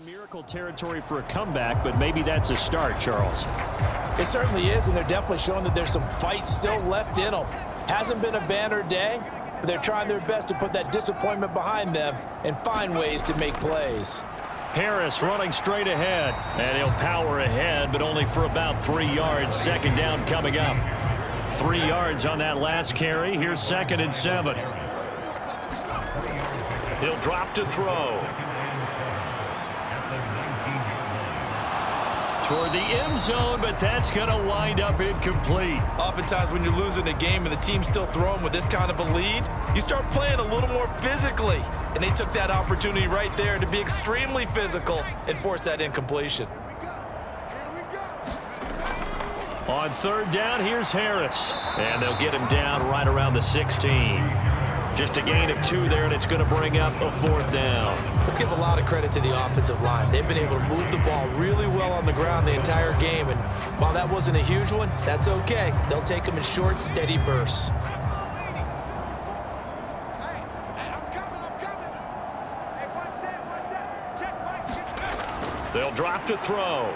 Miracle territory for a comeback, but maybe that's a start, Charles. It certainly is, and they're definitely showing that there's some fight still left in them. Hasn't been a banner day, but they're trying their best to put that disappointment behind them and find ways to make plays. Harris running straight ahead, and he'll power ahead, but only for about 3 yards. Second down coming up. 3 yards on that last carry. Here's 2nd and 7. He'll drop to throw. Toward the end zone, but that's going to wind up incomplete. Oftentimes when you're losing a game and the team's still throwing with this kind of a lead, you start playing a little more physically. And they took that opportunity right there to be extremely physical and force that incompletion. On 3rd down, here's Harris. And they'll get him down right around the 16. Just a gain of 2 there, and it's going to bring up a 4th down. Let's give a lot of credit to the offensive line. They've been able to move the ball really well on the ground the entire game, and while that wasn't a huge one, that's okay. They'll take them in short, steady bursts. They'll drop to throw.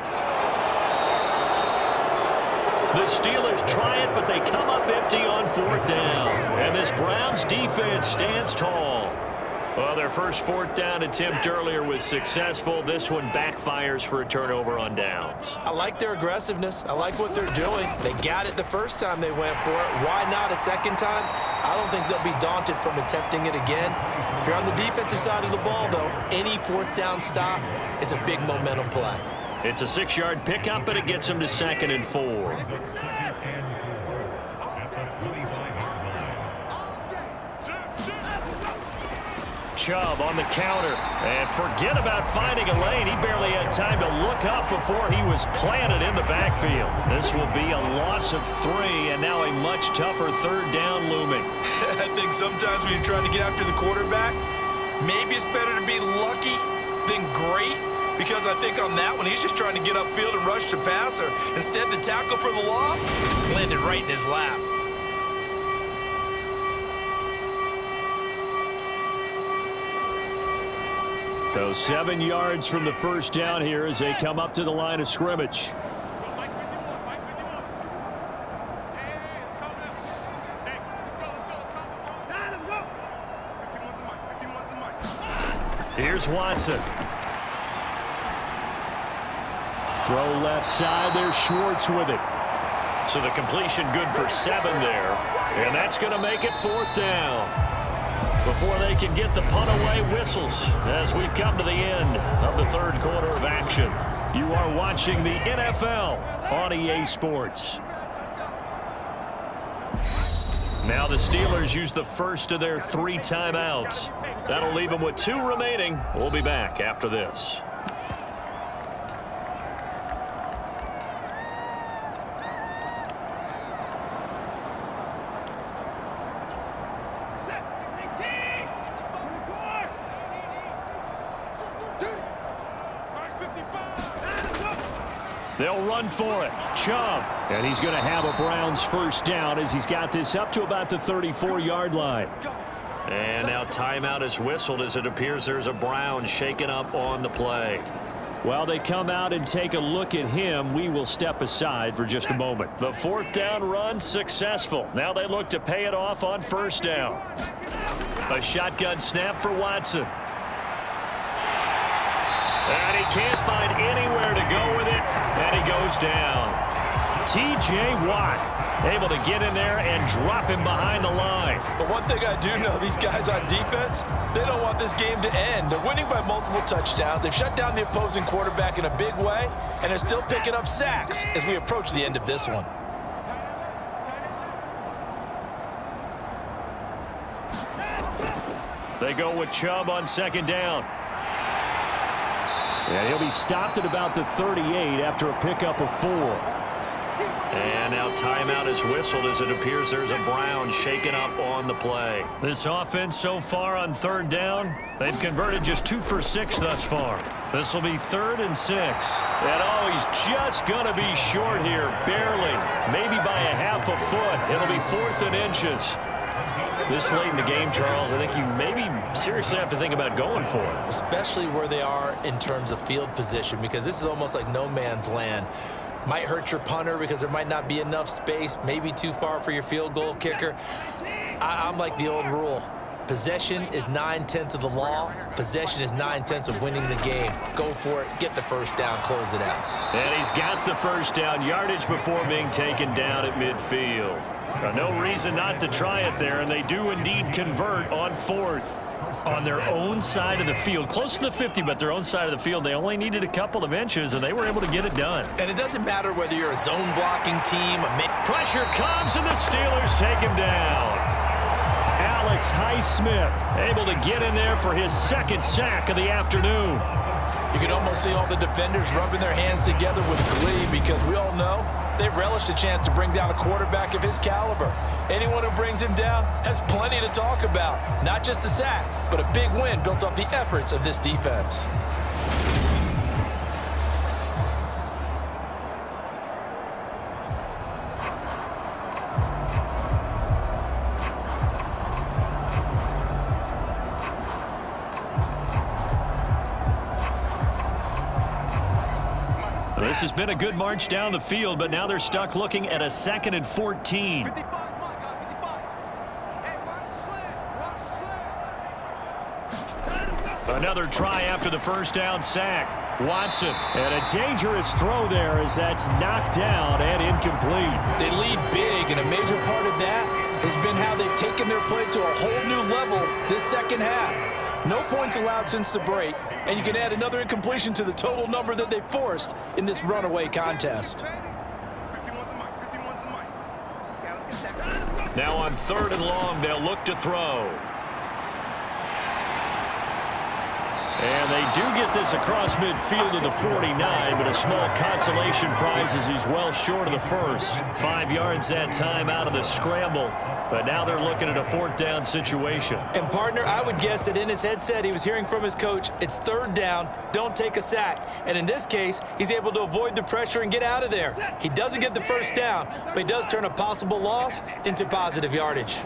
The Steelers try it, but they come up empty on 4th down. And this Browns defense stands tall. Well, their first 4th down attempt earlier was successful. This one backfires for a turnover on downs. I like their aggressiveness. I like what they're doing. They got it the first time they went for it. Why not a second time? I don't think they'll be daunted from attempting it again. If you're on the defensive side of the ball, though, any 4th down stop is a big momentum play. It's a 6-yard pickup, and it gets them to 2nd and 4. Chubb on the counter, and forget about finding a lane. He barely had time to look up before he was planted in the backfield. This will be a loss of 3, and now a much tougher 3rd down looming. I think sometimes when you're trying to get after the quarterback, maybe it's better to be lucky than great, because I think on that one, he's just trying to get upfield and rush the passer. Instead, the tackle for the loss landed right in his lap. So 7 yards from the first down here as they come up to the line of scrimmage. Here's Watson. Throw left side. There's Schwartz with it. So the completion good for 7 there. And that's going to make it 4th down. Before they can get the punt away, whistles as we've come to the end of the 3rd quarter of action. You are watching the NFL on EA Sports. Now the Steelers use the first of their 3 timeouts. That'll leave them with 2 remaining. We'll be back after this. They'll run for it. Chubb. And he's going to have a Browns first down as he's got this up to about the 34-yard line. And now timeout is whistled as it appears there's a Brown shaken up on the play. While they come out and take a look at him, we will step aside for just a moment. The 4th down run successful. Now they look to pay it off on 1st down. A shotgun snap for Watson. And he can't find anywhere to go with it, and he goes down. T.J. Watt able to get in there and drop him behind the line. But one thing I do know, these guys on defense, they don't want this game to end. They're winning by multiple touchdowns. They've shut down the opposing quarterback in a big way, and they're still picking up sacks as we approach the end of this one. They go with Chubb on 2nd down. And he'll be stopped at about the 38 after a pickup of 4. And now timeout is whistled as it appears there's a Brown shaken up on the play. This offense so far on 3rd down, they've converted just 2 for 6 thus far. This will be 3rd and 6. And oh, he's just going to be short here, barely. Maybe by a half a foot. It'll be 4th and inches. This late in the game, Charles, I think you maybe seriously have to think about going for it. Especially where they are in terms of field position, because this is almost like no man's land. Might hurt your punter because there might not be enough space, maybe too far for your field goal kicker. I'm like the old rule. Possession is 9/10 of the law. Possession is 9/10 of winning the game. Go for it. Get the first down. Close it out. And he's got the first down yardage before being taken down at midfield. No reason not to try it there, and they do indeed convert on fourth. On their own side of the field, close to the 50, but their own side of the field, they only needed a couple of inches, and they were able to get it done. And it doesn't matter whether you're a zone blocking team. Pressure comes, and the Steelers take him down. Alex Highsmith able to get in there for his second sack of the afternoon. You can almost see all the defenders rubbing their hands together with glee, because we all know they relish the chance to bring down a quarterback of his caliber. Anyone who brings him down has plenty to talk about. Not just a sack, but a big win built off the efforts of this defense. This has been a good march down the field, but now they're stuck looking at a 2nd and 14. Another try after the first down sack. Watson, and a dangerous throw there as that's knocked down and incomplete. They lead big, and a major part of that has been how they've taken their play to a whole new level this second half. No points allowed since the break, and you can add another incompletion to the total number that they forced in this runaway contest. Now on 3rd and long, they'll look to throw. And they do get this across midfield to the 49, but a small consolation prize as he's well short of the first. 5 yards that time out of the scramble, but now they're looking at a 4th down situation. And, partner, I would guess that in his headset he was hearing from his coach, it's 3rd down, don't take a sack. And in this case, he's able to avoid the pressure and get out of there. He doesn't get the first down, but he does turn a possible loss into positive yardage.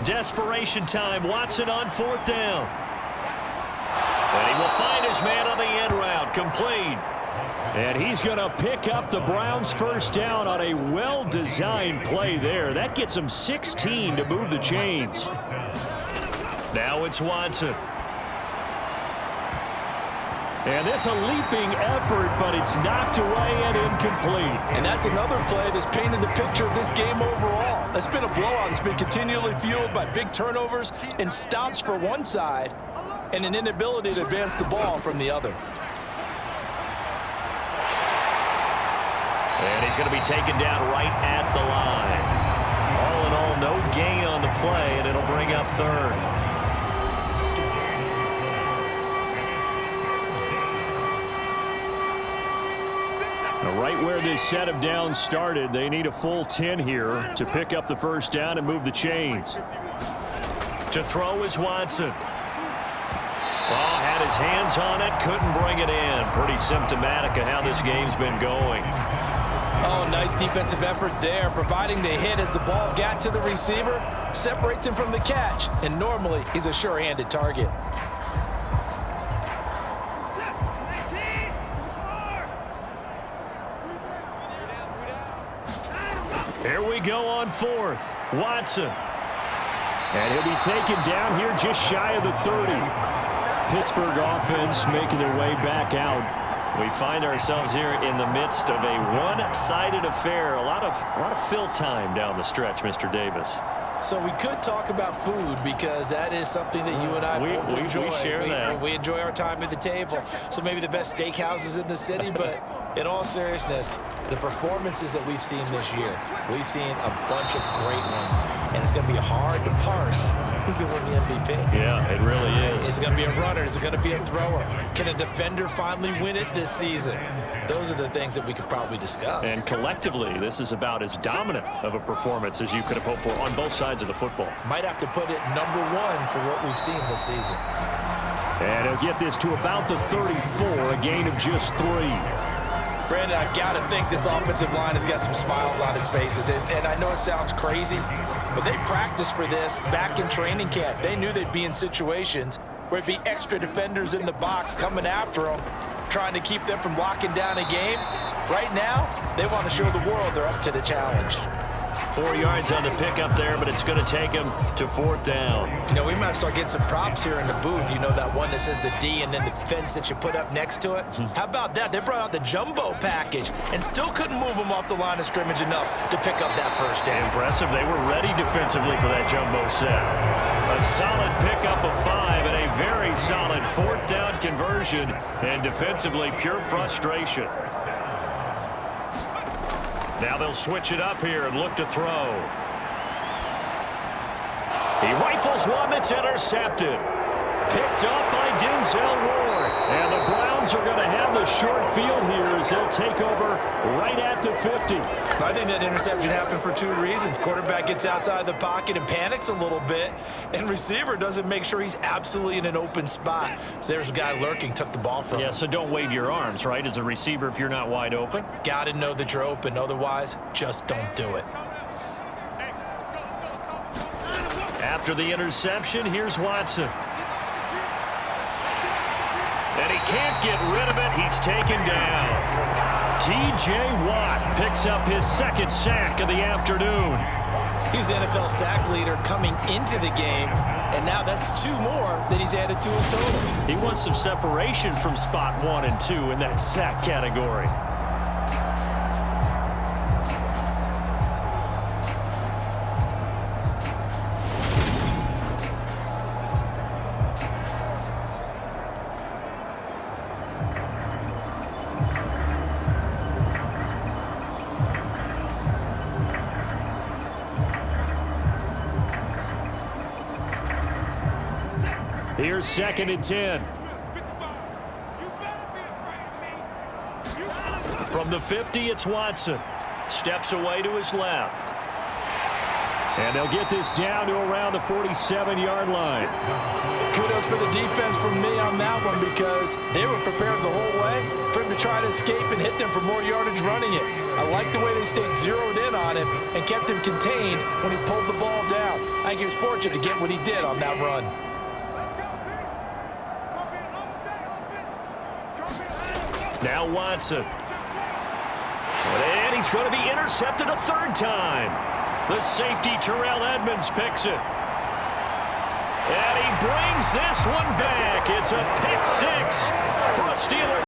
Desperation time. Watson on 4th down. And he will find his man on the end route, complete. And he's going to pick up the Browns' first down on a well-designed play there. That gets him 16 to move the chains. Now it's Watson. And this a leaping effort, but it's knocked away and incomplete. And that's another play that's painted the picture of this game overall. It's been a blowout. It's been continually fueled by big turnovers and stops for one side and an inability to advance the ball from the other. And he's going to be taken down right at the line. All in all, no gain on the play, and it'll bring up 3rd. Right where this set of downs started, they need a full 10 here to pick up the first down and move the chains. To throw is Watson. Oh, had his hands on it, couldn't bring it in. Pretty symptomatic of how this game's been going. Oh, nice defensive effort there, providing the hit as the ball got to the receiver, separates him from the catch, and normally he's a sure-handed target. Here we go on 4th. Watson. And he'll be taken down here just shy of the 30. Pittsburgh offense making their way back out. We find ourselves here in the midst of a one-sided affair. A lot of fill time down the stretch, Mr. Davis. So we could talk about food, because that is something that you and I both enjoy. We share that. We enjoy our time at the table. So maybe the best steakhouses in the city, but in all seriousness, the performances that we've seen this year, we've seen a bunch of great ones, and it's going to be hard to parse who's going to win the MVP. Yeah, it really is. Is it going to be a runner? Is it going to be a thrower? Can a defender finally win it this season? Those are the things that we could probably discuss. And collectively, this is about as dominant of a performance as you could have hoped for on both sides of the football. Might have to put it #1 for what we've seen this season. And he'll get this to about the 34, a gain of just 3. Brandon, I've got to think this offensive line has got some smiles on its faces. And I know it sounds crazy, But they practiced for this back in training camp. They knew they'd be in situations where it'd be extra defenders in the box coming after them, trying to keep them from locking down a game. Right now, they want to show the world they're up to the challenge. 4 yards on the pickup there, but it's going to take him to 4th down. You know, we might start getting some props here in the booth. You know, that one that says the D and then the fence that you put up next to it? How about that? They brought out the jumbo package and still couldn't move them off the line of scrimmage enough to pick up that first down. Impressive. They were ready defensively for that jumbo set. A solid pickup of 5 and a very solid 4th down conversion, and defensively pure frustration. Now they'll switch it up here and look to throw. He rifles one that's intercepted. Picked up by Denzel Ward. And the Browns are going to have the short field here as they'll take over right at the 50. I think that interception happened for 2 reasons. Quarterback gets outside the pocket and panics a little bit, and receiver doesn't make sure he's absolutely in an open spot. So there's a guy lurking, took the ball from him. Yeah, so don't wave your arms, right, as a receiver if you're not wide open. Got to know that you're open. Otherwise, just don't do it. After the interception, here's Watson. And he can't get rid of it. He's taken down. T.J. Watt picks up his 2nd sack of the afternoon. He's the NFL sack leader coming into the game, and now that's 2 more that he's added to his total. He wants some separation from spot 1 and 2 in that sack category. Here's 2nd and 10. From the 50, it's Watson. Steps away to his left. And they'll get this down to around the 47-yard line. Kudos for the defense from me on that one, because they were prepared the whole way for him to try to escape and hit them for more yardage running it. I like the way they stayed zeroed in on him and kept him contained when he pulled the ball down. I think he was fortunate to get what he did on that run. Now Watson. And he's going to be intercepted a 3rd time. The safety, Terrell Edmonds, picks it. And he brings this one back. It's a pick 6 for a Steeler.